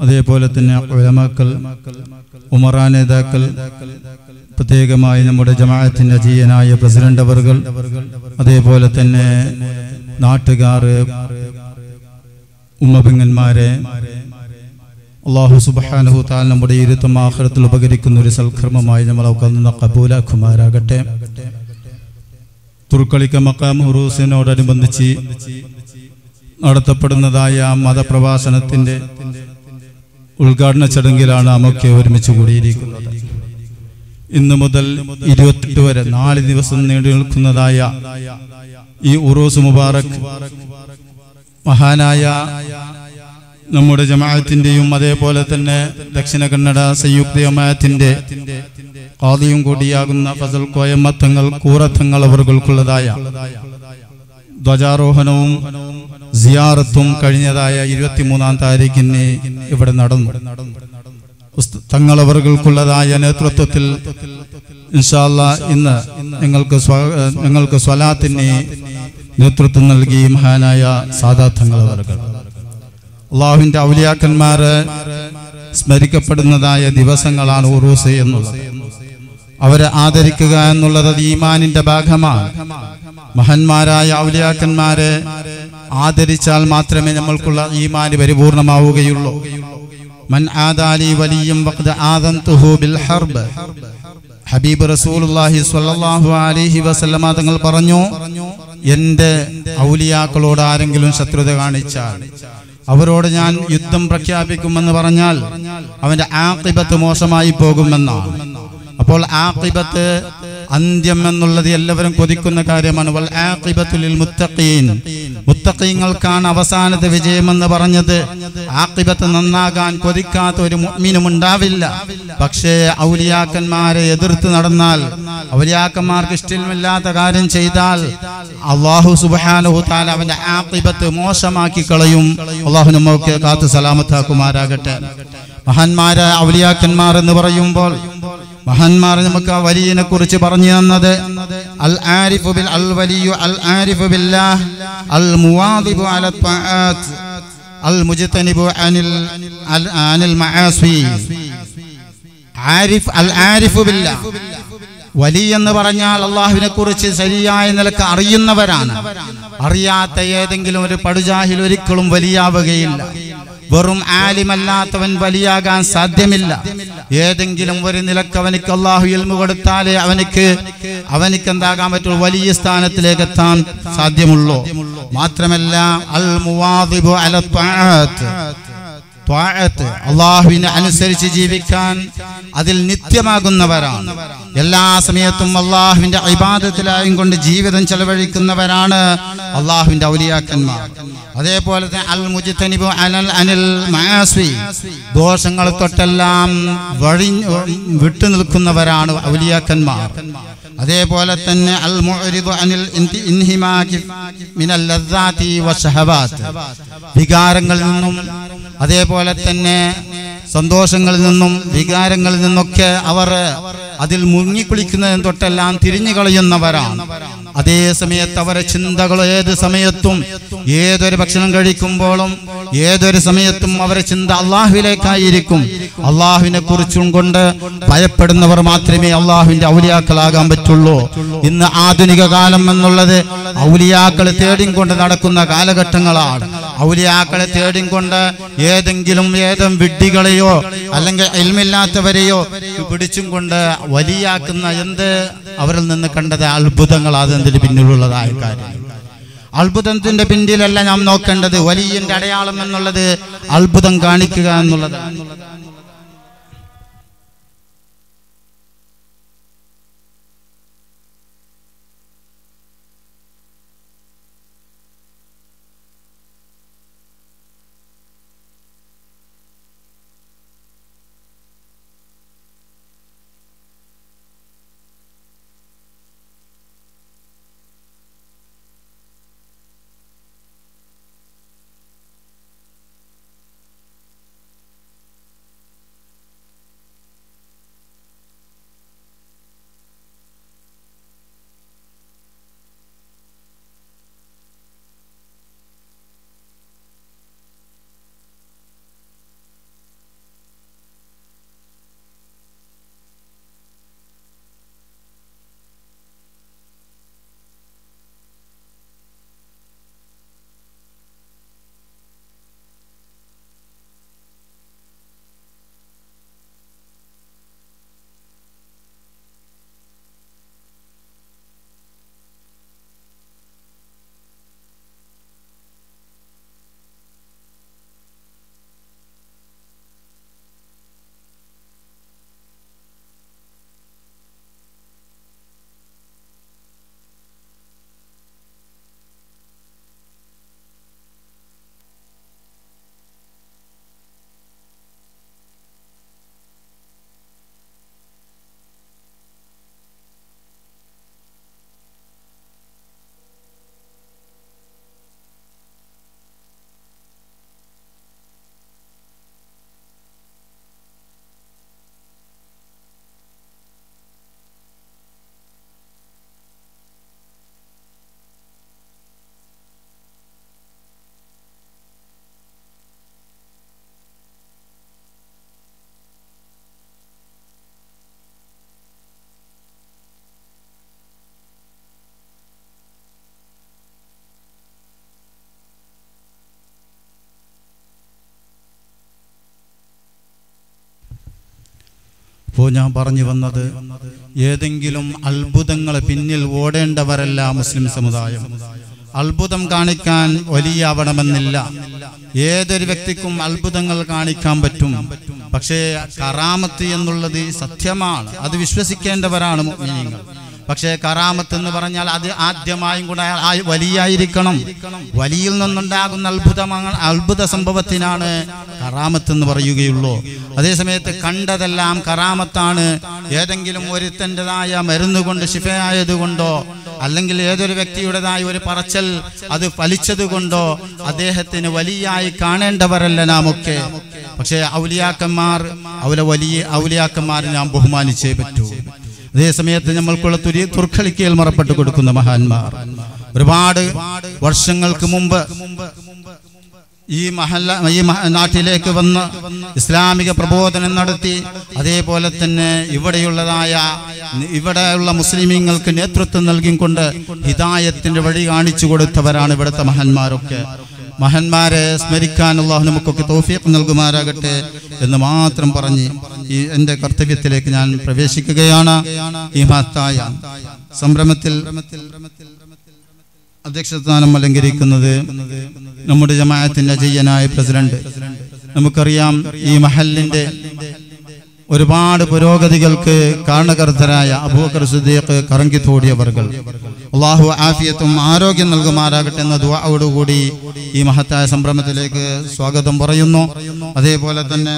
അതേപോലെ തന്നെ ഉലമാക്കൾ, ഉമറാ നേതാക്കൾ, പ്രത്യേകമായി നമ്മുടെ ജമാഅത്തിന്റെ അജീയനായ പ്രസിഡന്റ് അവർകൾ, അതേപോലെ തന്നെ നാട്ടുകാർ, ഉമ്മബെങ്ങന്മാരെ, അല്ലാഹു സുബ്ഹാനഹു തആല നമ്മുടെ ഇരുത്തം ആഖിറത്തിൽ ഉപകരിക്കുന്ന ഒരു സൽക്കർമ്മമായി നമ്മളൊക്കെ നിന്ന് കബൂലാക്കുമാറാകട്ടെ. തുർക്കളിക്ക മഖാം ഉറൂസിനോടനുബന്ധിച്ച് നടത്തപ്പെടുന്നതായ മതപ്രഭാഷണത്തിന്റെ ഉദ്ഘാടന ചടങ്ങിലാണ് നമുക്ക് ഒരുമിച്ച് കൂടിയിരിക്കുന്നത്. ഇന്നു മുതൽ 28 വരെ 4 ദിവസം നീണ്ടു നിൽക്കുന്നതായ ഈ ഉറൂസ് മുബാറക് മഹാനായ നമ്മുടെ ജമാഅത്തിന്റെയും അതേപോലെ തന്നെ ദക്ഷിണ കന്നഡ സംയുക്ത ജമാഅത്തിന്റെ ഖാദിയും കൂടിയാകുന്ന ഫസൽ കോയമ്മത്തങ്ങൾ കൂറത്തങ്ങൾ അവർക്കുള്ളതായ ധ്വജാരോഹണവും സിയാറത്തും കഴിഞ്ഞതായ 23-ാം താരീഖിന് ഇവിടെ നടന്നു. തങ്ങളവർക്കുള്ളതായ നേതൃത്വത്തിൽ ഇൻഷാ അല്ലാഹ് ഇന്ന് ഞങ്ങൾക്ക് സ്വലാത്തിന് നേതൃത്വം നൽകി മഹാനായ സാദാത്ത് തങ്ങളവർകൾ. അള്ളാഹുവിന്റെ ഔലിയാക്കന്മാര് സ്മരിക്കപ്പെടുന്നതായ ദിവസങ്ങളാണ് ഉറൂസ് എന്നുള്ളത്. അവരെ ആദരിക്കുക എന്നുള്ളത് ഈമാനിന്റെ ഭാഗമാണ്. മഹാന്മാരായ ഔലിയാക്കന്മാരെ ആദരിച്ചാൽ മാത്രമേ നമ്മൾക്കുള്ള ഈമാൻ പരിപൂർണമാവുകയുള്ളൂ. മൻ ആദാലി വലിയ്യം വഖദ് ആദൻതുഹു ബിൽ ഹർബ്. ഹബീബ് റസൂലുള്ളാഹി സ്വല്ലല്ലാഹു അലൈഹി വസല്ലമ തങ്ങൾ പറഞ്ഞു, എന്റെ ഔലിയാക്കളോട് ആരെങ്കിലും ശത്രുത കാണിച്ചാൽ അവരോട് ഞാൻ യുദ്ധം പ്രഖ്യാപിക്കുമെന്ന് പറഞ്ഞാൽ അവന്റെ ആഖിബത്ത് മോശമായി പോകുമെന്നാണ്. അപ്പോൾ ആഖിബത്ത്, അന്ത്യം എന്നുള്ളത് എല്ലാവരും കൊതിക്കുന്ന കാര്യമാണ്. വൽ ആഖിബത്തു ലിൽ മുത്തഖീൻ, മുത്തഖീങ്ങൾക്കാണ് അവസാനത്തെ വിജയമെന്ന് പറഞ്ഞത്. ആഖിബത്ത് നന്നാകാൻ കൊതിക്കാത്ത ഒരു മുഅ്മിനും ഉണ്ടാവില്ല. പക്ഷേ ഔലിയാക്കന്മാരെ എതിർത്ത് നടന്നാൽ, ഔലിയാക്കന്മാർക്ക് ഇഷ്ടമില്ലാത്ത കാര്യം ചെയ്താൽ അല്ലാഹു സുബ്ഹാനഹു തആല അവന്റെ ആഖിബത്ത് മോശമാക്കി കളയും. അല്ലാഹു നമ്മൾക്ക് കാത്തു സലാമത്താക്കുമാറാകട്ടെ. മഹാന്മാരായ ഔലിയാക്കന്മാർ എന്ന് പറയുമ്പോൾ മഹാന്മാർ നമുക്ക് വലിയനെ കുറിച്ച് പറഞ്ഞു തന്നത് അൽ ആരിഫു ബിൽ അൽ വലിയു അൽ ആരിഫു ബില്ലാഹ് അൽ മുവാദിബു അല തആത്ത് അൽ മുജ്തനിബു അനിൽ മആസി. ആരിഫ്, അൽ ആരിഫു ബില്ലാഹ്, വലി എന്ന് പറഞ്ഞാൽ അള്ളാഹുവിനെ കുറിച്ച് ശരിയായ നിലക്ക് അറിയുന്നവരാണ്. അറിയാത്ത ഏതെങ്കിലും ഒരു പടുജാഹിൽ ഒരിക്കലും വലിയാവുകയില്ല. വെറും ആലിമല്ലാത്തവൻ വലിയാകാൻ സാധ്യമില്ല. ഏതെങ്കിലും ഒരു നിലക്ക് അവനിക്ക് അള്ളാഹു ഇൽമു കൊടുത്താലേ അവനിക്ക് എന്താകാൻ പറ്റുള്ളൂ, വലിയ സ്ഥാനത്തിലേക്ക് എത്താൻ സാധ്യമുള്ളൂ. മാത്രമല്ല അൽ മുവാദിബു അല ത്വാഅത്ത്, അള്ളാഹുവിനെ അനുസരിച്ച് ജീവിക്കാൻ അതിൽ നിത്യമാകുന്നവരാണ്. എല്ലാ സമയത്തും അള്ളാഹുവിന്റെ ഇബാദത്തിലായും കൊണ്ട് ജീവിതം ചെലവഴിക്കുന്നവരാണ് അള്ളാഹുവിന്റെ ഔലിയാക്കന്മാർ. അതേപോലെ തന്നെ അൽ മുജ്തനിബു അനിൽ മആസി, ദോഷങ്ങൾ തൊട്ടെല്ലാം വിട്ടു നിൽക്കുന്നവരാണ് ഔലിയാക്കന്മാർ. അതേപോലെ തന്നെ അൽ മുഅ്രിദു അനിൽ ഇൻഹിമാകി മിനൽ ലദ്ദാതി വശഹവാത്ത്, വികാരങ്ങളിൽ നിന്നും അതേപോലെ തന്നെ സന്തോഷങ്ങളിൽ നിന്നും വികാരങ്ങളിൽ നിന്നൊക്കെ അവർ അതിൽ മുങ്ങിക്കുളിക്കുന്നതിന് തൊട്ടെല്ലാം തിരിഞ്ഞു കളയുന്നവരാണ്. അതേ സമയത്ത് അവരെ ചിന്തകൾ ഏത് സമയത്തും, ഏതൊരു ഭക്ഷണം കഴിക്കുമ്പോഴും ഏതൊരു സമയത്തും അവരെ ചിന്ത അള്ളാഹുവിലേക്കായിരിക്കും. അള്ളാഹുവിനെ കുറിച്ചും കൊണ്ട് ഭയപ്പെടുന്നവർ മാത്രമേ അള്ളാഹുവിന്റെ ഔലിയാക്കളാകാൻ പറ്റുള്ളൂ. ഇന്ന് ആധുനിക കാലം എന്നുള്ളത് ഔലിയാക്കളെ തേടിക്കൊണ്ട് നടക്കുന്ന കാലഘട്ടങ്ങളാണ്. ഔലിയാക്കളെ തേടിക്കൊണ്ട് ഏതെങ്കിലും വിഡ്ഢികളെയോ അല്ലെങ്കിൽ ഇൽമില്ലാത്തവരെയോ പിടിച്ചും കൊണ്ട് വലിയാക്കുന്ന എന്ത് അവരിൽ നിന്ന് കണ്ടത് അത്ഭുതങ്ങൾ, അതിന്റെ പിന്നിലുള്ളതായ കാര്യം. അത്ഭുതത്തിന്റെ പിന്നിലല്ല നാം നോക്കേണ്ടത്, വലിയന്റെ അടയാളം എന്നുള്ളത് അത്ഭുതം കാണിക്കുക എന്നുള്ളതാണ്. അപ്പോൾ ഞാൻ പറഞ്ഞു വന്നത്, ഏതെങ്കിലും അത്ഭുതങ്ങൾ പിന്നിൽ ഓടേണ്ടവരല്ല മുസ്ലിം സമുദായം. അത്ഭുതം കാണിക്കാൻ വലിയാവണമെന്നില്ല. ഏതൊരു വ്യക്തിക്കും അത്ഭുതങ്ങൾ കാണിക്കാൻ പറ്റും. പക്ഷേ കറാമത്ത് എന്നുള്ളത് സത്യമാണ്, അത് വിശ്വസിക്കേണ്ടവരാണ് മുഅ്മിനീങ്ങൾ. പക്ഷേ കറാമത്ത് എന്ന് പറഞ്ഞാൽ അത് ആദ്യമായും കൂടെ വലിയായിരിക്കണം. വലിയിൽ നിന്നുണ്ടാകുന്ന അത്ഭുത സംഭവത്തിനാണ് കറാമത്ത് എന്ന് പറയുകയുള്ളൂ. അതേസമയത്ത് കണ്ടതെല്ലാം കറാമത്താണ്. ഏതെങ്കിലും ഒരുത്തൻ്റെതായ മരുന്ന് കൊണ്ട് ശിഫയായതുകൊണ്ടോ അല്ലെങ്കിൽ ഏതൊരു വ്യക്തിയുടേതായ ഒരു പറച്ചൽ അത് ഫലിച്ചത് കൊണ്ടോ അദ്ദേഹത്തിന് വലിയായി കാണേണ്ടവരല്ല നാമൊക്കെ. പക്ഷേ വലിയ ഔലിയാക്കന്മാർ നാം ബഹുമാനിച്ചേ പറ്റൂ. അതേസമയത്ത് നമ്മൾക്കുള്ള തുർക്കളിക്കൽ മറപ്പെട്ടു കൊടുക്കുന്ന മഹാന്മാർ ഒരുപാട് വർഷങ്ങൾക്ക് മുമ്പ് ഈ നാട്ടിലേക്ക് വന്ന് ഇസ്ലാമിക പ്രബോധനം നടത്തി, അതേപോലെ തന്നെ ഇവിടെയുള്ള മുസ്ലിമീങ്ങൾക്ക് നേതൃത്വം നൽകിക്കൊണ്ട് ഹിദായത്തിന്റെ വഴി കാണിച്ചു കൊടുത്തവരാണ് ഇവിടുത്തെ മഹാന്മാരൊക്കെ. മഹാന്മാരെ സ്മരിക്കാൻ അല്ലാഹു നമുക്കൊക്കെ തൗഫീഖ് നൽകുമാറാകട്ടെ എന്ന് മാത്രം പറഞ്ഞ് ഈ എൻ്റെ കർത്തവ്യത്തിലേക്ക് ഞാൻ പ്രവേശിക്കുകയാണ്. ഈ മഹത്തായ സംരംഭത്തിൽ അധ്യക്ഷസ്ഥാനം അലങ്കരിക്കുന്നത് നമ്മുടെ ജമാഅത്തിന്റെ ജയ്യനായ പ്രസിഡന്റ്. നമുക്കറിയാം, ഈ മഹല്ലിന്റെ ഒരുപാട് പുരോഗതികൾക്ക് കാരണകർത്തരായ അബൂബക്കർ സിദ്ദീഖ് കറങ്കിത്തോടിയവർകൾ അല്ലാഹു ആഫിയത്തും ആരോഗ്യം നൽകുമാറാകട്ടെ എന്ന ദുആയോടുകൂടി ഈ മഹത്തായ സംരംഭത്തിലേക്ക് സ്വാഗതം പറയുന്നു. അതേപോലെ തന്നെ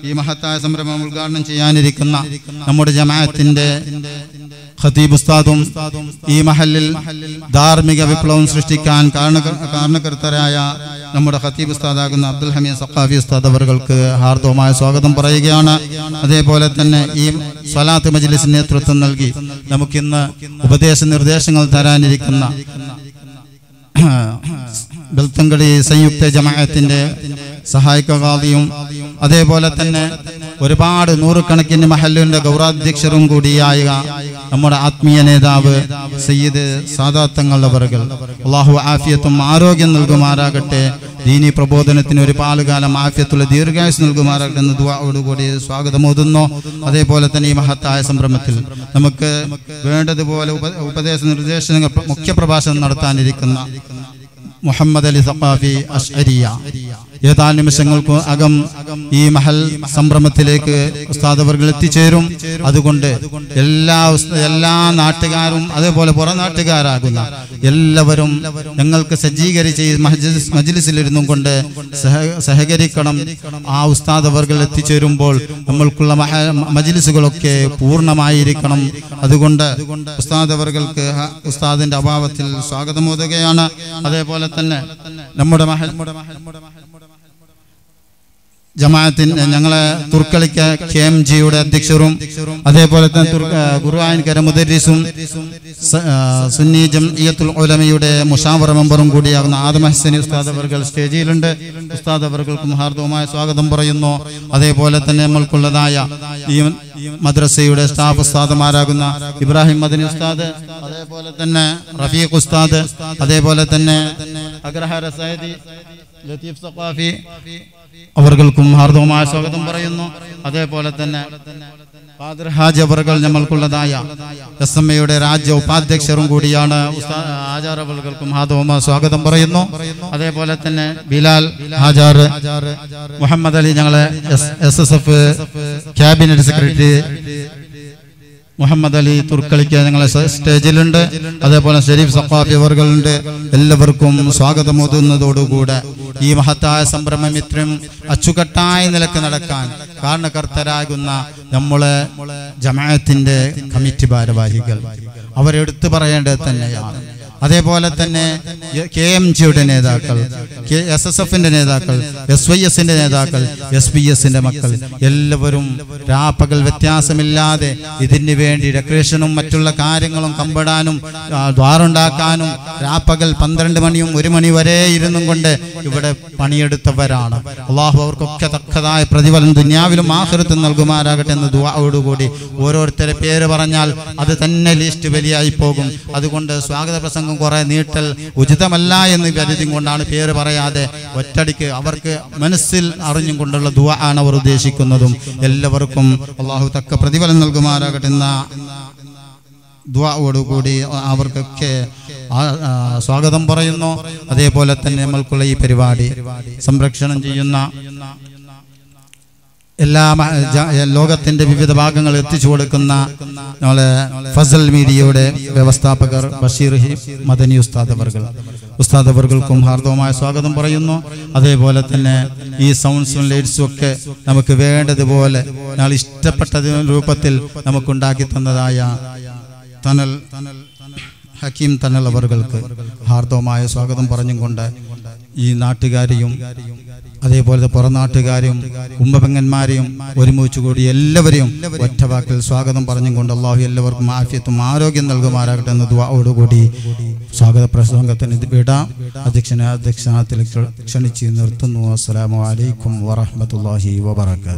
ഈ മഹത്തായ സംരംഭം ഉദ്ഘാടനം ചെയ്യാനിരിക്കുന്ന നമ്മുടെ ജമാഅത്തിന്റെ ഖതീബ് ഉസ്താദും ഈ മഹല്ലിൽ ധാർമ്മിക വിപ്ലവം സൃഷ്ടിക്കാൻ കാരണകർത്തരായ നമ്മുടെ ഖതീബ് ഉസ്താദാകുന്ന അബ്ദുൽ ഹമീദ് സഖാഫി ഉസ്താദ് അവർക്ക് ഹാർദവമായ സ്വാഗതം പറയുകയാണ്. അതേപോലെ തന്നെ ഈ സ്വലാത്ത് മജ്ലിസിന് നേതൃത്വം നൽകി നമുക്കിന്ന് ഉപദേശ നിർദ്ദേശങ്ങൾ തരാനിരിക്കുന്ന ബെൽത്തങ്കടി സംയുക്ത ജമാഅത്തിന്റെ സഹായിക ഖാദിയും അതേപോലെ തന്നെ ഒരുപാട് നൂറുകണക്കിന് മഹല്ലിന്റെ ഗൗരാധ്യക്ഷരും കൂടിയായ നമ്മുടെ ആത്മീയ നേതാവ് സയ്യിദ് സാദാത്ത് തങ്ങൾ അവർകൾ അല്ലാഹു ആഫിയത്തും ആരോഗ്യം നൽകുമാറാകട്ടെ. ദീനി പ്രബോധനത്തിന് ഒരുപാട് കാലം ആഫിയത്തുള്ള ദീർഘായുസ് നൽകുമാറാകട്ടെ എന്ന ദുആയോടുകൂടി സ്വാഗതമോതുന്നു. അതേപോലെ തന്നെ ഈ മഹത്തായ സംരംഭത്തിൽ നമുക്ക് വേണ്ടതുപോലെ ഉപദേശ നിർദ്ദേശങ്ങൾ മുഖ്യപ്രഭാഷണം നടത്താനിരിക്കുന്ന മുഹമ്മദ് അലി സഖാഫി അശ്അരിയ ഏതാനും നിമിഷങ്ങൾക്ക് അകം ഈ മഹൽ സംരംഭത്തിലേക്ക് ഉസ്താദ് അവർകൾ എത്തിച്ചേരും. അതുകൊണ്ട് എല്ലാ നാട്ടുകാരും അതേപോലെ പുറം നാട്ടുകാരാകുന്ന എല്ലാവരും ഞങ്ങൾക്ക് സജ്ജീകരിച്ച് മജ്ലിസിലിരുന്നും കൊണ്ട് സഹകരിക്കണം. ആ ഉസ്താദ് അവർകൾ എത്തിച്ചേരുമ്പോൾ നമ്മൾക്കുള്ള മജ്ലിസുകളൊക്കെ പൂർണ്ണമായിരിക്കണം. അതുകൊണ്ട് ഉസ്താദ് അവർകൾക്ക് ഉസ്താദിന്റെ അഭാവത്തിൽ സ്വാഗതമോതുകയാണ്. അതേപോലെ തന്നെ നമ്മുടെ ജമാഅത്തിന് ഞങ്ങളെ തുർക്കളിക്ക KMGയുടെ അധ്യക്ഷരും അതേപോലെ തന്നെ ഖുർആൻകര മുദരിസും സുന്നി ജംഇയ്യത്തുൽ ഉലമയുടെ മുഷാവറ മെമ്പറും കൂടിയാകുന്ന ആദം ഹസനി ഉസ്താദ് അവർകൾ സ്റ്റേജിലുണ്ട്. ഉസ്താദ് അവർകൾക്കും ഹാർദവമായ സ്വാഗതം പറയുന്നു. അതേപോലെ തന്നെ നമ്മൾക്കുള്ളതായ ഈ മദ്രസയുടെ സ്റ്റാഫ് ഉസ്താദുമാരാകുന്ന ഇബ്രാഹിം മദനി ഉസ്താദ്, അതേപോലെ തന്നെ റഫീഖ് ഉസ്താദ്, അതേപോലെ തന്നെ അഗ്രഹാര സയ്യിദി ലത്തീഫ് സഖാഫി അവർക്കും ഹാർദവമായ സ്വാഗതം പറയുന്നു. അതേപോലെ തന്നെ ഫാദർ ഹാജി അവർകൾ നമ്മൾക്കുള്ളതായ SMAയുടെ രാജ്യ ഉപാധ്യക്ഷരും കൂടിയാണ്. ആചാർ അവർകൾക്കും ഹാർദവമായ സ്വാഗതം പറയുന്നു. അതേപോലെ തന്നെ ബിലാൽ ഹാജാർ, മുഹമ്മദ് അലി ഞങ്ങളെ SSF cabinet secretary Muhammad Ali തുർക്കളിക്ക ഞങ്ങളെ സ്റ്റേജിലുണ്ട്. അതേപോലെ ഷരീഫ് സഖാഫി അവർകളുണ്ട്. എല്ലാവർക്കും സ്വാഗതമോതുന്നതോടുകൂടെ ഈ മഹത്തായ സംരംഭം ഇത്രയും അച്ചുകെട്ടായ നിലക്ക് നടക്കാൻ കാരണകർത്തരാകുന്ന നമ്മളെ ജമാഅത്തിന്റെ കമ്മിറ്റി ഭാരവാഹികൾ അവരെടുത്തു പറയേണ്ടത് തന്നെയാണ്. അതേപോലെ തന്നെ KMGയുടെ നേതാക്കൾ, SSFന്റെ നേതാക്കൾ, SYSന്റെ നേതാക്കൾ, SBSന്റെ മക്കൾ എല്ലാവരും രാപ്പകൽ വ്യത്യാസമില്ലാതെ ഇതിന് വേണ്ടി ഡെക്കറേഷനും മറ്റുള്ള കാര്യങ്ങളും കമ്പിടാനും ദ്വാറുണ്ടാക്കാനും രാപ്പകൽ 12 മണിയും 1 മണി വരെ ഇരുന്നും കൊണ്ട് ഇവിടെ പണിയെടുത്തവരാണ്. അള്ളാഹു അവർക്കൊക്കെ തക്കതായ പ്രതിഫലം ദുനിയാവിലും ആഖിറത്തും നൽകുമാറാകട്ടെ എന്ന ദുആയോടുകൂടി ഓരോരുത്തരെ പേര് പറഞ്ഞാൽ അത് തന്നെ ലിസ്റ്റ് വലിയായി പോകും. അതുകൊണ്ട് സ്വാഗത പ്രസംഗം കുറെ നീട്ടൽ ഉചിതമല്ല എന്ന് കരുതി കൊണ്ടാണ് പേര് പറയാതെ ഒറ്റടിക്ക് അവർക്ക് മനസ്സിൽ അറിഞ്ഞും കൊണ്ടുള്ള ദുആ ആണ് അവർ ഉദ്ദേശിക്കുന്നതും. എല്ലാവർക്കും അള്ളാഹു തക്ക പ്രതിഫലം നൽകുമാറാകട്ടെ എന്ന ദുആയോടുകൂടി അവർക്കൊക്കെ സ്വാഗതം പറയുന്നു. അതേപോലെ തന്നെ നമ്മൾക്കുള്ള ഈ പരിപാടി സംരക്ഷണം ചെയ്യുന്ന എല്ലാ ലോകത്തിന്റെ വിവിധ ഭാഗങ്ങൾ എത്തിച്ചു കൊടുക്കുന്ന നമ്മളെ ഫസൽ മീഡിയയുടെ വ്യവസ്ഥാപകർ ബഷീർ മദനി ഉസ്താദ് അവർക്കും ഹാർദവമായ സ്വാഗതം പറയുന്നു. അതേപോലെ തന്നെ ഈ സൗണ്ട്സും ലൈറ്റ്സും ഒക്കെ നമുക്ക് വേണ്ടതുപോലെ ഞങ്ങൾ ഇഷ്ടപ്പെട്ട രൂപത്തിൽ നമുക്കുണ്ടാക്കി തന്നതായ തനൽ ഹക്കീം തനൽ അവർക്ക് ഹാർദവമായ സ്വാഗതം പറഞ്ഞും കൊണ്ട് ഈ നാട്ടുകാരെയും അതേപോലെ പുറനാട്ടുകാരെയും ഉമ്മപെങ്ങന്മാരെയും ഒരുമിച്ച് കൂടി എല്ലാവരെയും ഒറ്റവാക്കിൽ സ്വാഗതം പറഞ്ഞും കൊണ്ട് അള്ളാഹു എല്ലാവർക്കും ആഫിയത്തും ആരോഗ്യം നൽകുമാറാകട്ടെ എന്ന ദുആയോടുകൂടി സ്വാഗത പ്രസംഗത്തിന് വിടാം. അധ്യക്ഷനാത്തിൽ ക്ഷണിച്ച് നിർത്തുന്നു. അസ്സലാമു അലൈക്കും വറഹ്മത്തുള്ളാഹി വബറകാതുഹു.